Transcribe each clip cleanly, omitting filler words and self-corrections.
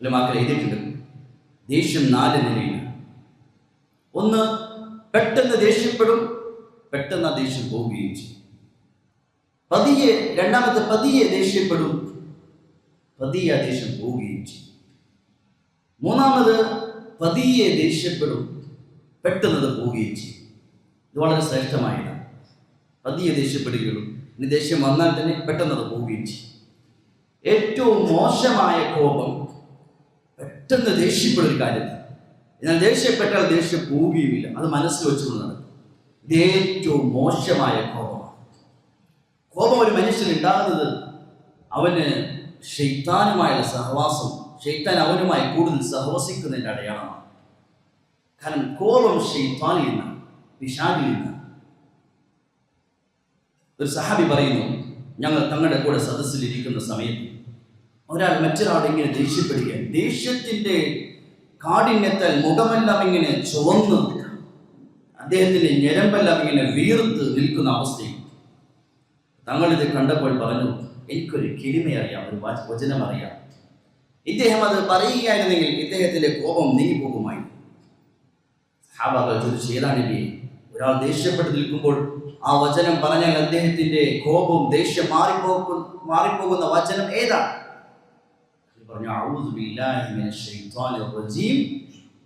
ഉലമാക്കൾ എഴുതിയിട്ടുണ്ട്. ദേഷ്യം 4 നിലയിലാണ്. ഒന്ന്, പെട്ടെന്ന് ദേഷ്യപ്പെടും, പെട്ടെന്ന് ആ ദേഷ്യം പോവുകയും ചെയ്യും. രണ്ടാമത്തെ പതിയെ ദേഷ്യപ്പെടും, പതിയെ ആ ദേഷ്യം പോവുകയും ചെയ്യും. മൂന്നാമത് പതിയെ ദേഷ്യപ്പെടും, പെട്ടെന്നത് പോവുകയും ചെയ്യും. ഇത് വളരെ ശ്രേഷ്ഠമായതാണ്. പതിയെ ദേഷ്യപ്പെടുകയുള്ളൂ, ഇനി ദേഷ്യം വന്നാൽ തന്നെ പെട്ടെന്നത് പോവുകയും ചെയ്യും. ഏറ്റവും മോശമായ കോപം പെട്ടെന്ന് ദേഷ്യപ്പെടുന്ന കാര്യത്തിൽ. എന്നാൽ ദേഷ്യപ്പെട്ടാൽ ദേഷ്യം പോവുകയുമില്ല, അത് മനസ്സിൽ വെച്ചുകൊണ്ട് നടക്കും. ഇത് ഏറ്റവും മോശമായ കോപമാണ്. കോപം ഒരു മനുഷ്യന് ഉണ്ടാകുന്നത് അവന് ശൈത്താനുമായുള്ള സഹവാസം, ശൈത്താൻ അവനുമായി കൂടുതൽ സഹവസിക്കുന്നതിൻ്റെ അടയാളമാണ്. കാരണം കോപം ശൈത്താനിൽ നിന്നാണ്, പിശാചിൽ നിന്നാണ്. ഒരു സഹാബി പറയുന്നു, ഞങ്ങൾ തങ്ങളുടെ കൂടെ സദസ്സിലിരിക്കുന്ന സമയത്ത് ഒരാൾ മറ്റൊരാളെ ഇങ്ങനെ ദേഷ്യപ്പെടുകയാണ്. ദേഷ്യത്തിൻ്റെ കാഠിന്യത്താൽ മുഖമെല്ലാം ഇങ്ങനെ ചുവന്ന്, അദ്ദേഹത്തിൻ്റെ ഞരമ്പെല്ലാം ഇങ്ങനെ വീർത്ത് നിൽക്കുന്ന അവസ്ഥയിൽ തങ്ങളിത് കണ്ടപ്പോൾ പറഞ്ഞു, എനിക്കൊരു കിളിമ അറിയാം, ഒരു വചനം അറിയാം. ഇദ്ദേഹം അത് പറയുകയായിരുന്നെങ്കിൽ ഇദ്ദേഹത്തിൻ്റെ കോപം നീങ്ങിപ്പോകുമായി. സഹാബാക്കൾ ചോദിച്ചു, ഏതാണ് നബിയെ? ഒരാൾ ദേഷ്യപ്പെട്ട് നിൽക്കുമ്പോൾ ആ വചനം പറഞ്ഞാൽ അദ്ദേഹത്തിൻ്റെ കോപം, ദേഷ്യം മാറിപ്പോകുന്ന വചനം ഏതാണ്? പറഞ്ഞു, അഊദു ബില്ലാഹി മിനശ് ശൈത്വാനിർ റജീം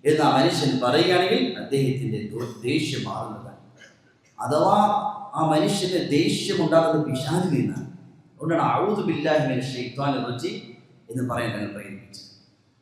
എന്ന മനുഷ്യൻ പറയുകയാണെങ്കിൽ അദ്ദേഹത്തിൻ്റെ ദേഷ്യം മാറുന്നതാണ്. അഥവാ ആ മനുഷ്യന് ദേഷ്യം ഉണ്ടാകുന്ന പിശാചിൽ നിന്നാണ്. അതുകൊണ്ടാണ് അഊദു ബില്ലാഹി മിനശ് ശൈത്വാനിർ റജീം എന്ന് പറയാൻ ഞങ്ങൾ പറയുന്നത്.